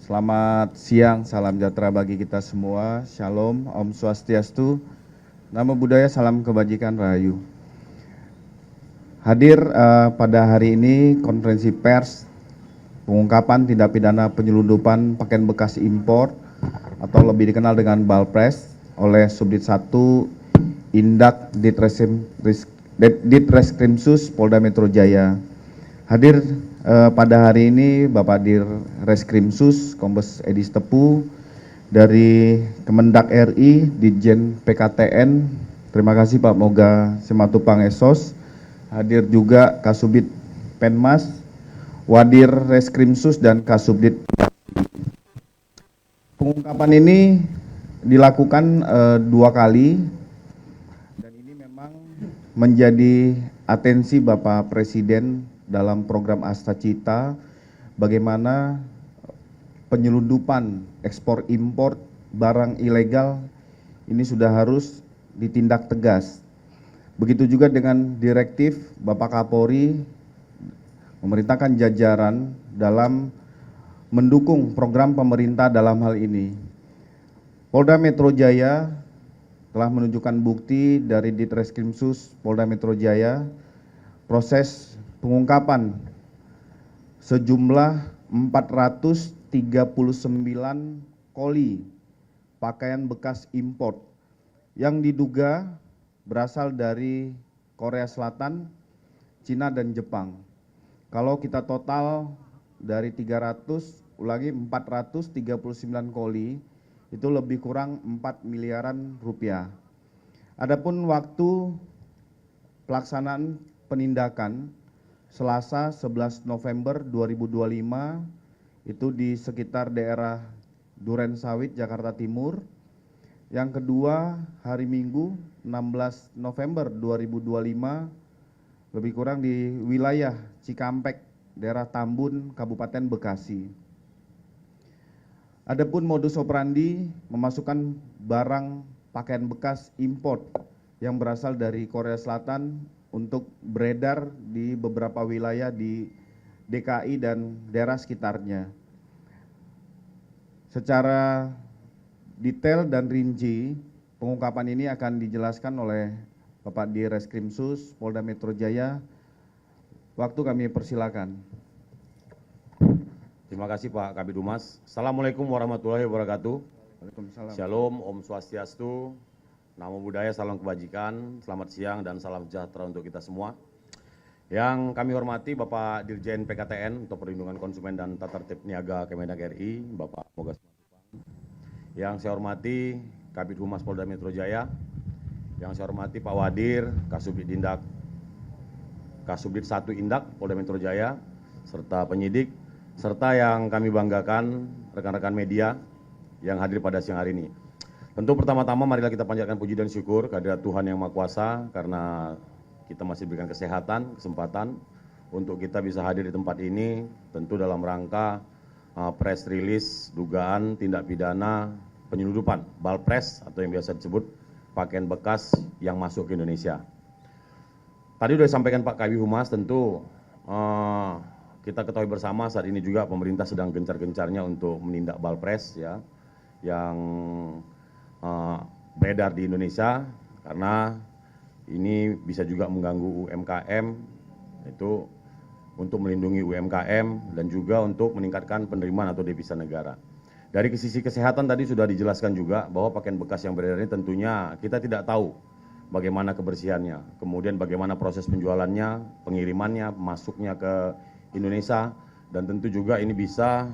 Selamat siang, salam sejahtera bagi kita semua. Shalom, Om Swastiastu, Namo Buddhaya, salam kebajikan rahayu. Hadir pada hari ini konferensi pers pengungkapan tindak pidana penyelundupan pakaian bekas impor atau lebih dikenal dengan Balpres oleh Subdit 1 Indak Ditreskrimsus Polda Metro Jaya. Hadir pada hari ini Bapak Dir Reskrimsus Kombes Edi Stepu dari Kemendak RI, Ditjen PKTN. Terima kasih Pak Moga Simatupang Esos. Hadir juga Kasubdit Penmas, Wadir Reskrimsus dan Kasubdit. Pengungkapan ini dilakukan 2 kali dan ini memang menjadi atensi Bapak Presiden dalam program Asta Cita, bagaimana penyelundupan ekspor impor barang ilegal ini sudah harus ditindak tegas. Begitu juga dengan direktif Bapak Kapolri memerintahkan jajaran dalam mendukung program pemerintah dalam hal ini. Polda Metro Jaya telah menunjukkan bukti dari Ditreskrimsus Polda Metro Jaya proses pengungkapan sejumlah 439 koli pakaian bekas impor yang diduga berasal dari Korea Selatan, Cina dan Jepang. Kalau kita total dari 439 koli itu lebih kurang 4 miliaran rupiah. Adapun waktu pelaksanaan penindakan Selasa 11 November 2025 itu di sekitar daerah Duren Sawit, Jakarta Timur. Yang kedua hari Minggu 16 November 2025 lebih kurang di wilayah Cikampek, daerah Tambun, Kabupaten Bekasi. Adapun modus operandi memasukkan barang pakaian bekas impor yang berasal dari Korea Selatan untuk beredar di beberapa wilayah di DKI dan daerah sekitarnya. Secara detail dan rinci, pengungkapan ini akan dijelaskan oleh Bapak Dir Reskrimsus Polda Metro Jaya. Waktu kami persilakan. Terima kasih Pak Kabid Humas. Assalamualaikum warahmatullahi wabarakatuh. Waalaikumsalam. Shalom, Om Swastiastu, Namo Buddhaya, salam kebajikan, selamat siang dan salam sejahtera untuk kita semua. Yang kami hormati Bapak Dirjen PKTN untuk Perlindungan Konsumen dan Tata Tertib Niaga Kemendak RI, Bapak Moga Simatupang. Yang saya hormati Kabid Humas Polda Metro Jaya, yang saya hormati Pak Wadir, Kasubdit 1 Indak Polda Metro Jaya, serta penyidik, serta yang kami banggakan rekan-rekan media yang hadir pada siang hari ini. Tentu pertama-tama marilah kita panjatkan puji dan syukur kehadirat Tuhan Yang Maha Kuasa karena kita masih diberikan kesehatan, kesempatan untuk kita bisa hadir di tempat ini, tentu dalam rangka press release dugaan tindak pidana penyelundupan Balpres atau yang biasa disebut pakaian bekas yang masuk ke Indonesia. Tadi sudah disampaikan Pak Kabid Humas, tentu kita ketahui bersama saat ini juga pemerintah sedang gencar-gencarnya untuk menindak Balpres ya, yang beredar di Indonesia karena ini bisa juga mengganggu UMKM, itu untuk melindungi UMKM dan juga untuk meningkatkan penerimaan atau devisa negara. Dari sisi kesehatan tadi sudah dijelaskan juga bahwa pakaian bekas yang beredar ini tentunya kita tidak tahu bagaimana kebersihannya, kemudian bagaimana proses penjualannya, pengirimannya, masuknya ke Indonesia, dan tentu juga ini bisa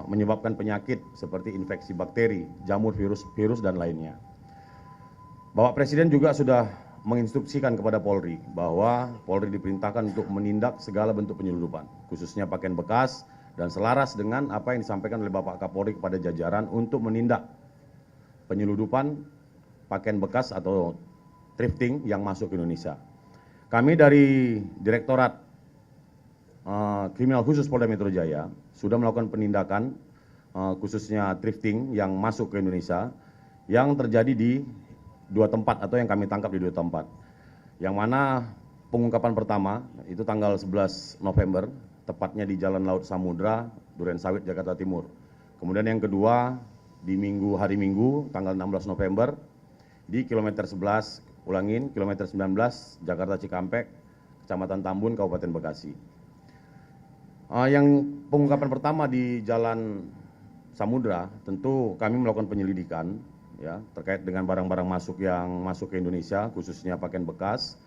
menyebabkan penyakit seperti infeksi bakteri, jamur, virus dan lainnya. Bapak Presiden juga sudah menginstruksikan kepada Polri bahwa Polri diperintahkan untuk menindak segala bentuk penyelundupan, khususnya pakaian bekas, dan selaras dengan apa yang disampaikan oleh Bapak Kapolri kepada jajaran untuk menindak penyelundupan pakaian bekas atau thrifting yang masuk ke Indonesia. Kami dari Direktorat Kriminal Khusus Polda Metro Jaya sudah melakukan penindakan khususnya thrifting yang masuk ke Indonesia yang terjadi di 2 tempat atau yang kami tangkap di 2 tempat. Yang mana pengungkapan pertama itu tanggal 11 November, tepatnya di Jalan Laut Samudra, Duren Sawit, Jakarta Timur. Kemudian yang kedua, di hari Minggu, tanggal 16 November, di kilometer 11, kilometer 19, Jakarta Cikampek, Kecamatan Tambun, Kabupaten Bekasi. Yang pengungkapan pertama di Jalan Samudra, tentu kami melakukan penyelidikan ya terkait dengan barang-barang yang masuk ke Indonesia, khususnya pakaian bekas,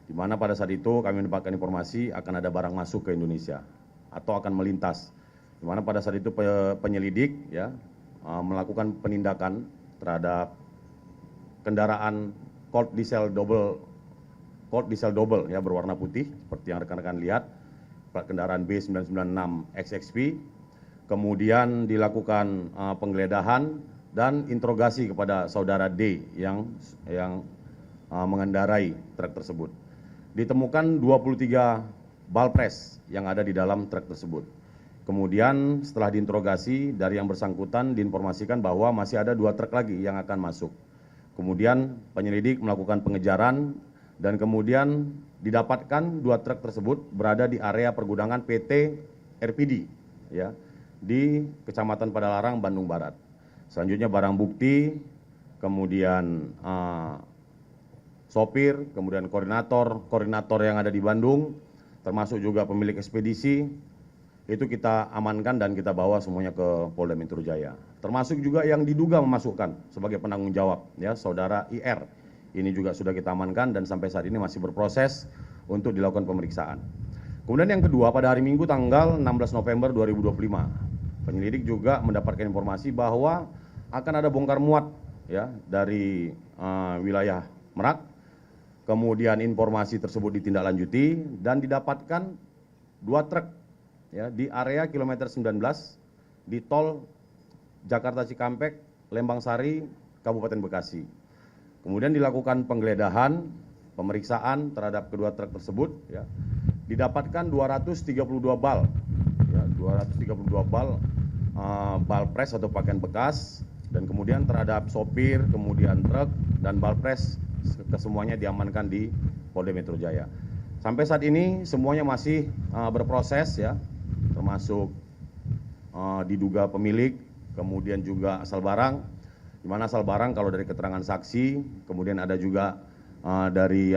di mana pada saat itu kami mendapatkan informasi akan ada barang masuk ke Indonesia atau akan melintas. Di mana pada saat itu penyelidik ya melakukan penindakan terhadap kendaraan Colt diesel double ya berwarna putih seperti yang rekan-rekan lihat, plat kendaraan B996 XXP. Kemudian dilakukan penggeledahan dan interogasi kepada saudara D yang mengendarai truk tersebut. Ditemukan 23 balpres yang ada di dalam truk tersebut. Kemudian setelah diinterogasi dari yang bersangkutan diinformasikan bahwa masih ada 2 truk lagi yang akan masuk. Kemudian penyelidik melakukan pengejaran dan kemudian didapatkan 2 truk tersebut berada di area pergudangan PT RPD ya di Kecamatan Padalarang, Bandung Barat. Selanjutnya barang bukti, kemudian sopir, kemudian koordinator yang ada di Bandung, termasuk juga pemilik ekspedisi, itu kita amankan dan kita bawa semuanya ke Polda Metro Jaya. Termasuk juga yang diduga memasukkan sebagai penanggung jawab, ya saudara IR. Ini juga sudah kita amankan dan sampai saat ini masih berproses untuk dilakukan pemeriksaan. Kemudian yang kedua, pada hari Minggu tanggal 16 November 2025, penyelidik juga mendapatkan informasi bahwa akan ada bongkar muat ya dari wilayah Merak. Kemudian informasi tersebut ditindaklanjuti dan didapatkan 2 truk ya di area kilometer 19 di tol Jakarta Cikampek, Lembang Sari, Kabupaten Bekasi. Kemudian dilakukan penggeledahan, pemeriksaan terhadap kedua truk tersebut ya. Didapatkan 232 bal ya, 232 bal balpres atau pakaian bekas, dan kemudian terhadap sopir, kemudian truk dan balpres kesemuanya diamankan di Polda Metro Jaya. Sampai saat ini semuanya masih berproses ya, termasuk diduga pemilik, kemudian juga asal barang, di mana asal barang kalau dari keterangan saksi, kemudian ada juga dari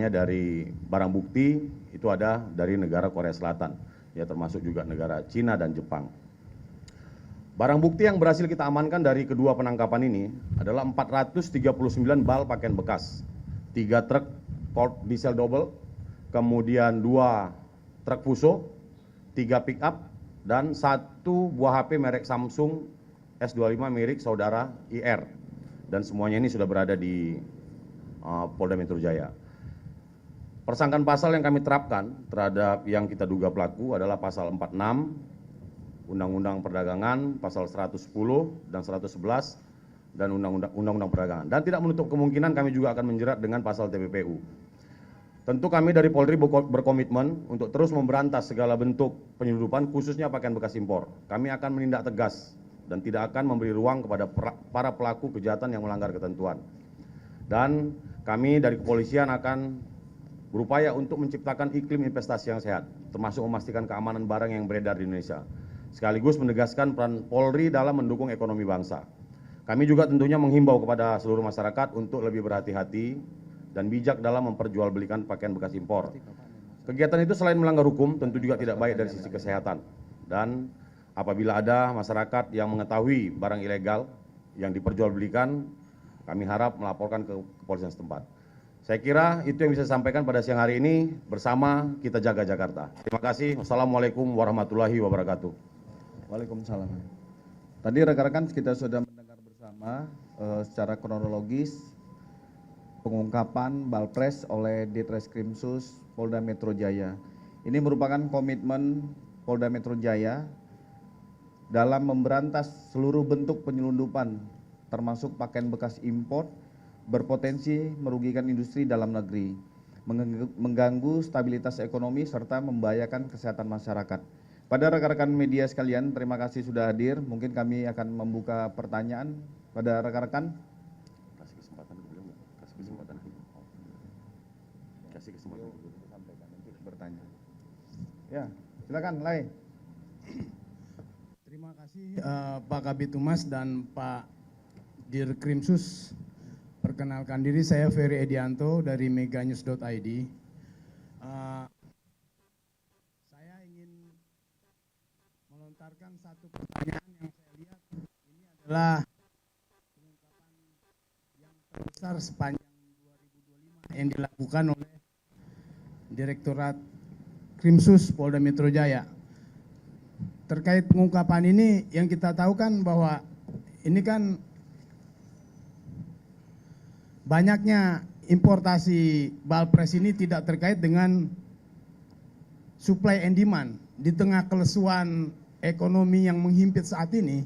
dari barang bukti itu ada dari negara Korea Selatan, ya termasuk juga negara Cina dan Jepang. Barang bukti yang berhasil kita amankan dari kedua penangkapan ini adalah 439 bal pakaian bekas, 3 truk Colt diesel double, kemudian 2 truk Fuso, 3 pick up, dan 1 buah HP merek Samsung S25 milik saudara IR. Dan semuanya ini sudah berada di Polda Metro Jaya. Persangkaan pasal yang kami terapkan terhadap yang kita duga pelaku adalah pasal 46 Undang-Undang Perdagangan, pasal 110 dan 111 dan Undang-Undang Perdagangan. Dan tidak menutup kemungkinan kami juga akan menjerat dengan pasal TPPU. Tentu kami dari Polri berkomitmen untuk terus memberantas segala bentuk penyeludupan, khususnya pakaian bekas impor. Kami akan menindak tegas dan tidak akan memberi ruang kepada para pelaku kejahatan yang melanggar ketentuan. Dan kami dari kepolisian akan berupaya untuk menciptakan iklim investasi yang sehat, termasuk memastikan keamanan barang yang beredar di Indonesia, sekaligus menegaskan peran Polri dalam mendukung ekonomi bangsa. Kami juga tentunya menghimbau kepada seluruh masyarakat untuk lebih berhati-hati dan bijak dalam memperjualbelikan pakaian bekas impor. Kegiatan itu selain melanggar hukum, tentu juga tidak baik dari sisi kesehatan. Dan apabila ada masyarakat yang mengetahui barang ilegal yang diperjualbelikan, kami harap melaporkan ke kepolisian setempat. Saya kira itu yang bisa saya sampaikan pada siang hari ini. Bersama kita jaga Jakarta. Terima kasih. Wassalamualaikum warahmatullahi wabarakatuh. Waalaikumsalam. Tadi rekan-rekan kita sudah mendengar bersama secara kronologis pengungkapan balpres oleh Ditreskrimsus Polda Metro Jaya. Ini merupakan komitmen Polda Metro Jaya dalam memberantas seluruh bentuk penyelundupan, termasuk pakaian bekas impor berpotensi merugikan industri dalam negeri, mengganggu stabilitas ekonomi serta membahayakan kesehatan masyarakat. Pada rekan-rekan media sekalian, terima kasih sudah hadir. Mungkin kami akan membuka pertanyaan pada rekan-rekan. Kasih kesempatan dulu, kasih kesempatan dulu. Kasih kesempatan dulu. Sampaikan nanti bertanya. Ya, silakan, Lai. Terima kasih. Pak Kabid Humas dan Pak Dirkrimsus. Perkenalkan diri, saya Ferry Edianto dari meganews.id. Saya ingin melontarkan satu pertanyaan yang saya lihat ini adalah pengungkapan yang terbesar sepanjang 2025 yang dilakukan oleh Direktorat Krimsus Polda Metro Jaya. Terkait pengungkapan ini yang kita tahu kan bahwa ini kan banyaknya importasi Balpres ini tidak terkait dengan supply and demand. Di tengah kelesuan ekonomi yang menghimpit saat ini,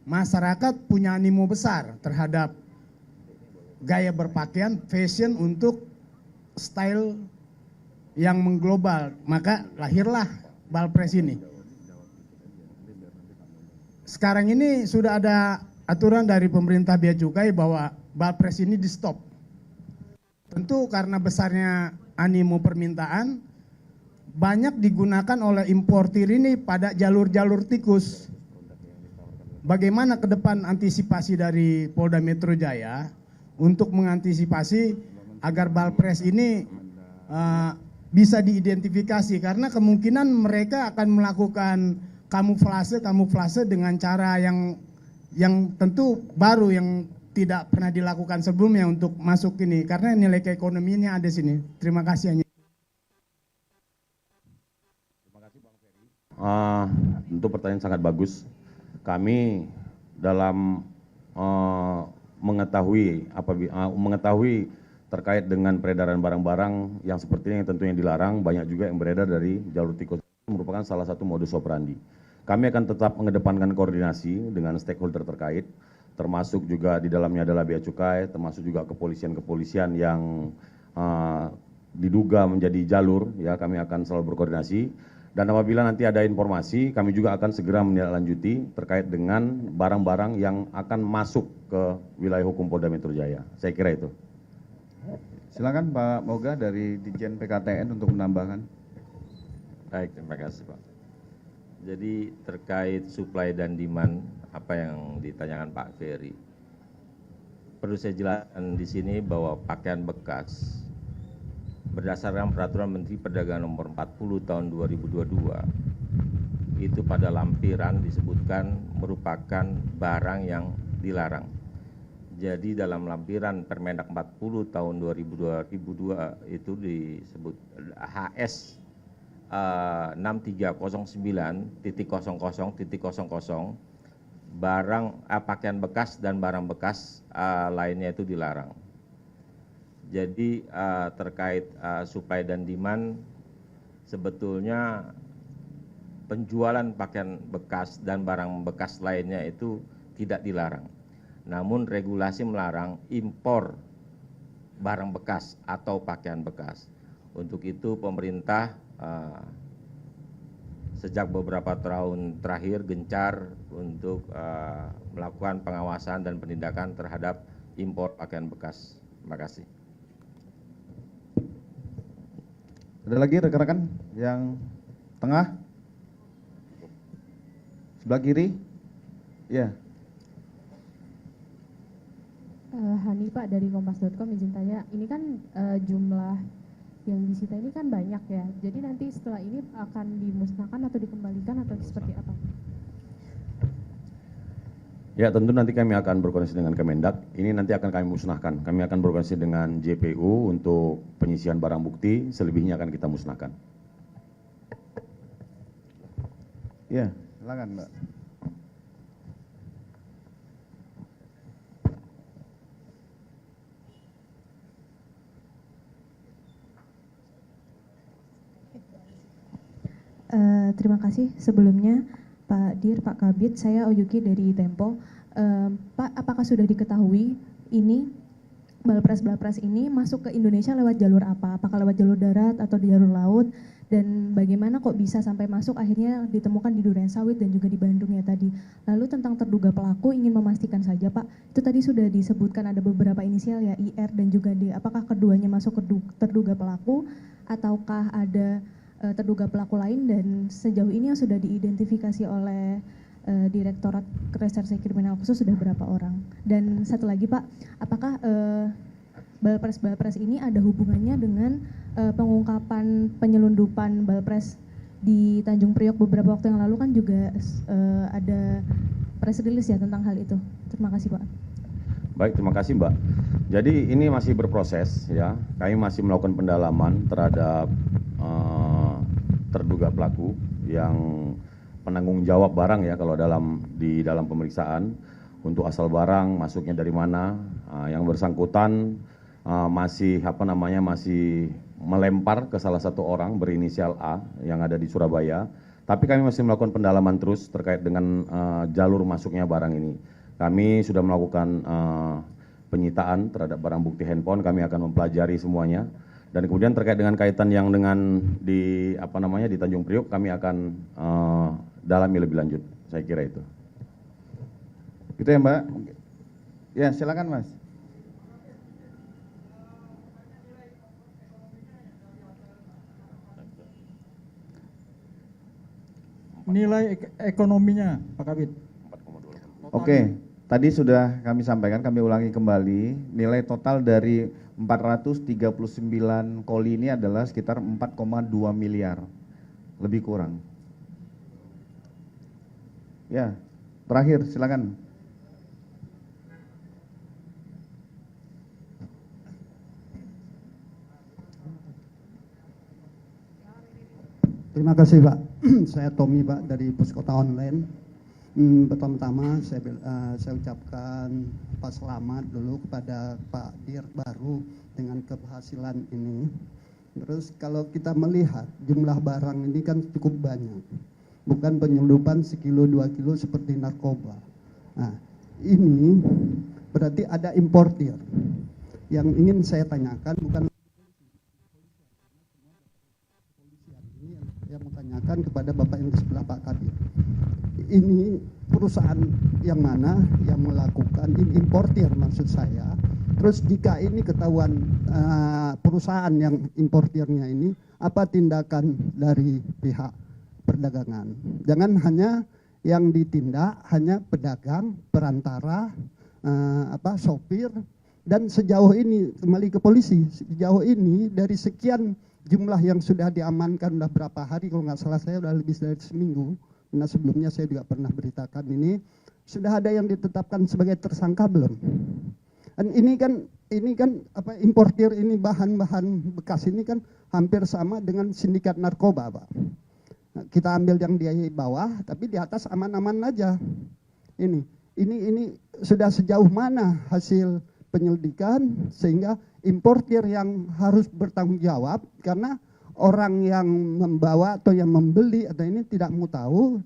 masyarakat punya animo besar terhadap gaya berpakaian, fashion untuk style yang mengglobal. Maka lahirlah Balpres ini. Sekarang ini sudah ada aturan dari pemerintah Bea Cukai bahwa Balpres ini di stop. Tentu karena besarnya animo permintaan, banyak digunakan oleh importir ini pada jalur-jalur tikus. Bagaimana ke depan antisipasi dari Polda Metro Jaya untuk mengantisipasi agar Balpres ini bisa diidentifikasi, karena kemungkinan mereka akan melakukan kamuflase dengan cara yang tentu baru, yang tidak pernah dilakukan sebelumnya untuk masuk ini, karena nilai keekonomiannya ada sini. Terima kasih. Terima kasih Bang Ferry. Tentu pertanyaan sangat bagus. Kami dalam mengetahui terkait dengan peredaran barang-barang yang seperti ini yang tentunya dilarang, banyak juga yang beredar dari jalur tikus. Merupakan salah satu modus operandi. Kami akan tetap mengedepankan koordinasi dengan stakeholder terkait, termasuk juga di dalamnya adalah Bea Cukai, termasuk juga kepolisian yang diduga menjadi jalur, ya kami akan selalu berkoordinasi. Dan apabila nanti ada informasi, kami juga akan segera menindaklanjuti terkait dengan barang-barang yang akan masuk ke wilayah hukum Polda Metro Jaya. Saya kira itu. Silakan Pak Moga dari Ditjen PKTN untuk menambahkan. Baik, terima kasih Pak. Jadi terkait supply dan demand, apa yang ditanyakan Pak Ferry, perlu saya jelaskan di sini bahwa pakaian bekas berdasarkan Peraturan Menteri Perdagangan Nomor 40 Tahun 2022 itu pada lampiran disebutkan merupakan barang yang dilarang. Jadi dalam lampiran Permendak 40 Tahun 2002 itu disebut HS 6309.00.00 barang pakaian bekas dan barang bekas lainnya itu dilarang. Jadi terkait supply dan demand, sebetulnya penjualan pakaian bekas dan barang bekas lainnya itu tidak dilarang. Namun regulasi melarang impor barang bekas atau pakaian bekas. Untuk itu pemerintah sejak beberapa tahun terakhir gencar untuk melakukan pengawasan dan penindakan terhadap impor pakaian bekas. Terima kasih. Ada lagi rekan-rekan yang tengah? Sebelah kiri? Ya. Hani Pak dari kompas.com, izin tanya, ini kan jumlah yang disita ini kan banyak ya, jadi nanti setelah ini akan dimusnahkan atau dikembalikan atau seperti apa? Ya tentu nanti kami akan berkoordinasi dengan Kemendak, ini nanti akan kami musnahkan. Kami akan berkoordinasi dengan JPU untuk penyisian barang bukti, selebihnya akan kita musnahkan. Ya, silakan Mbak. Terima kasih sebelumnya Pak Dir, Pak Kabid, saya Oyuki dari Tempo. Pak, apakah sudah diketahui ini Balpres ini masuk ke Indonesia lewat jalur apa? Apakah lewat jalur darat atau di jalur laut? Dan bagaimana kok bisa sampai masuk akhirnya ditemukan di Durensawit dan juga di Bandung ya tadi. Lalu tentang terduga pelaku, ingin memastikan saja Pak, itu tadi sudah disebutkan ada beberapa inisial ya, IR dan juga D. Apakah keduanya masuk ke terduga pelaku ataukah ada terduga pelaku lain, dan sejauh ini yang sudah diidentifikasi oleh Direktorat Reserse Kriminal Khusus sudah berapa orang? Dan satu lagi Pak, apakah Balpres ini ada hubungannya dengan pengungkapan penyelundupan Balpres di Tanjung Priok beberapa waktu yang lalu kan juga ada press release ya tentang hal itu. Terima kasih Pak. Baik, terima kasih Mbak. Jadi ini masih berproses ya. Kami masih melakukan pendalaman terhadap terduga pelaku yang penanggung jawab barang ya kalau di dalam pemeriksaan untuk asal barang masuknya dari mana. Yang bersangkutan masih masih melempar ke salah satu orang berinisial A yang ada di Surabaya. Tapi kami masih melakukan pendalaman terus terkait dengan jalur masuknya barang ini. Kami sudah melakukan penyitaan terhadap barang bukti handphone, kami akan mempelajari semuanya. Dan kemudian terkait dengan kaitan yang dengan di Tanjung Priok, kami akan dalami lebih lanjut. Saya kira itu. Gitu ya Mbak? Ya silakan Mas. Nilai ekonominya Pak Kabit. Oke, tadi sudah kami sampaikan, kami ulangi kembali, nilai total dari 439 koli ini adalah sekitar 4,2 miliar, lebih kurang. Ya, terakhir silakan. Terima kasih Pak. Saya Tommy Pak dari Puskota Online. Pertama-tama saya ucapkan selamat dulu kepada Pak Dir baru dengan keberhasilan ini. Terus kalau kita melihat jumlah barang ini kan cukup banyak. Bukan penyelundupan sekilo 2 kilo seperti narkoba. Nah, ini berarti ada importir. Yang ingin saya tanyakan bukan yang menanyakan kepada Bapak yang di sebelah Pak Kabit. Ini perusahaan yang mana yang melakukan importir maksud saya. Terus jika ini ketahuan perusahaan yang importirnya ini, apa tindakan dari pihak perdagangan? Jangan hanya yang ditindak hanya pedagang, perantara, sopir, dan sejauh ini kembali ke polisi. Sejauh ini dari sekian jumlah yang sudah diamankan udah berapa hari, kalau nggak salah saya udah lebih dari seminggu. Nah sebelumnya saya juga pernah beritakan ini, sudah ada yang ditetapkan sebagai tersangka belum? Dan ini kan importir ini bahan-bahan bekas ini kan hampir sama dengan sindikat narkoba Pak. Nah, kita ambil yang di bawah, tapi di atas aman-aman aja. Ini sudah sejauh mana hasil penyelidikan sehingga importir yang harus bertanggung jawab karena orang yang membawa atau yang membeli atau ini tidak mau tahu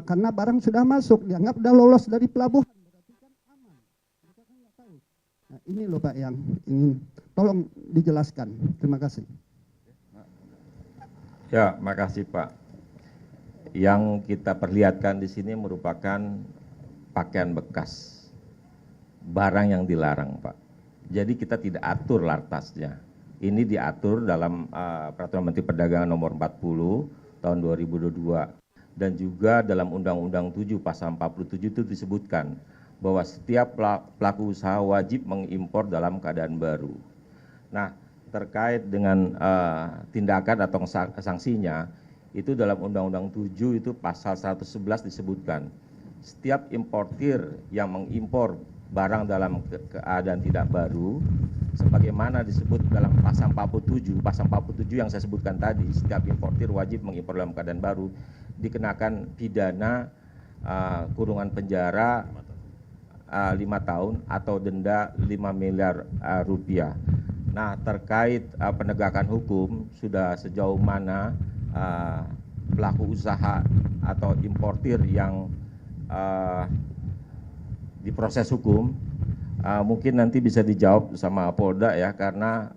karena barang sudah masuk dianggap sudah lolos dari pelabuhan berarti kan aman. Mereka kan nggak tahu. Nah, ini loh Pak yang ingin tolong dijelaskan. Terima kasih. Ya, makasih Pak. Yang kita perlihatkan di sini merupakan pakaian bekas, barang yang dilarang Pak. Jadi kita tidak atur lartasnya. Ini diatur dalam Peraturan Menteri Perdagangan Nomor 40 tahun 2022 dan juga dalam Undang-Undang 7 Pasal 47 itu disebutkan bahwa setiap pelaku usaha wajib mengimpor dalam keadaan baru. Nah, terkait dengan tindakan atau sanksinya itu dalam Undang-Undang 7 itu Pasal 111 disebutkan setiap importir yang mengimpor barang dalam keadaan tidak baru sebagaimana disebut dalam pasal 47 yang saya sebutkan tadi, setiap importir wajib mengimpor dalam keadaan baru dikenakan pidana kurungan penjara 5 tahun atau denda 5 miliar rupiah. Nah, terkait penegakan hukum sudah sejauh mana pelaku usaha atau importir yang diproses hukum, mungkin nanti bisa dijawab sama Polda ya, karena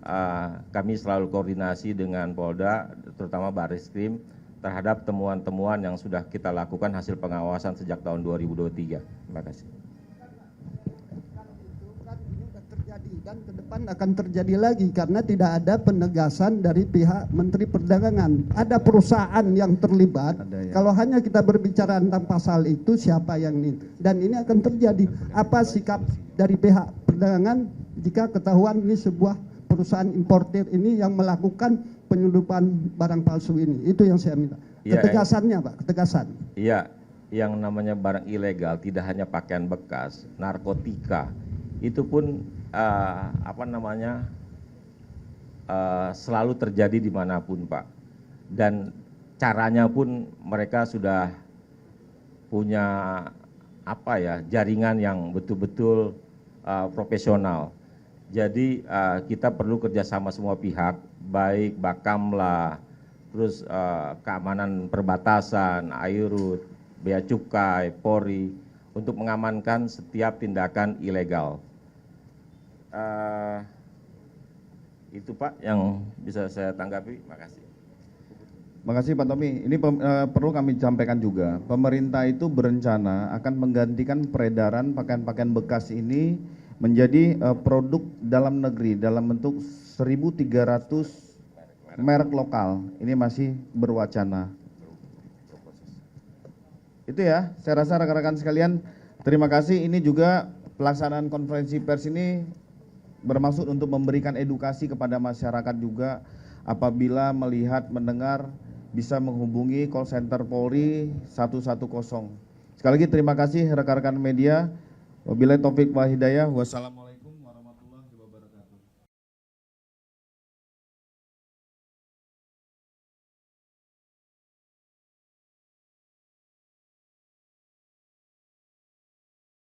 kami selalu koordinasi dengan Polda, terutama Barreskrim, terhadap temuan-temuan yang sudah kita lakukan hasil pengawasan sejak tahun 2023. Terima kasih. terjadi dan ke depan akan terjadi lagi karena tidak ada penegasan dari pihak Menteri Perdagangan. Ada perusahaan yang terlibat. Ada, ya. Kalau hanya kita berbicara tentang pasal itu siapa yang ini dan ini akan terjadi. Apa sikap dari pihak perdagangan jika ketahuan ini sebuah perusahaan importir ini yang melakukan penyelundupan barang palsu ini? Itu yang saya minta. Ya, Ketegasannya, Pak, ketegasan. Iya, yang namanya barang ilegal tidak hanya pakaian bekas, narkotika, itu pun selalu terjadi dimanapun, Pak. Dan caranya pun mereka sudah punya jaringan yang betul-betul profesional. Jadi kita perlu kerjasama semua pihak, baik Bakamla, terus keamanan perbatasan, Airut, Bea Cukai, Polri, untuk mengamankan setiap tindakan ilegal. Itu Pak yang bisa saya tanggapi. Makasih. Makasih Pak Tommy. Ini perlu kami sampaikan juga. Pemerintah itu berencana akan menggantikan peredaran pakaian-pakaian bekas ini menjadi produk dalam negeri dalam bentuk 1.300 merek lokal. Ini masih berwacana. Itu ya, saya rasa rekan-rekan sekalian, terima kasih. Ini juga pelaksanaan konferensi pers ini bermaksud untuk memberikan edukasi kepada masyarakat juga, apabila melihat, mendengar, bisa menghubungi call center Polri 110. Sekali lagi terima kasih rekan-rekan media. Wabillahi taufik wal hidayah. Wassalamualaikum.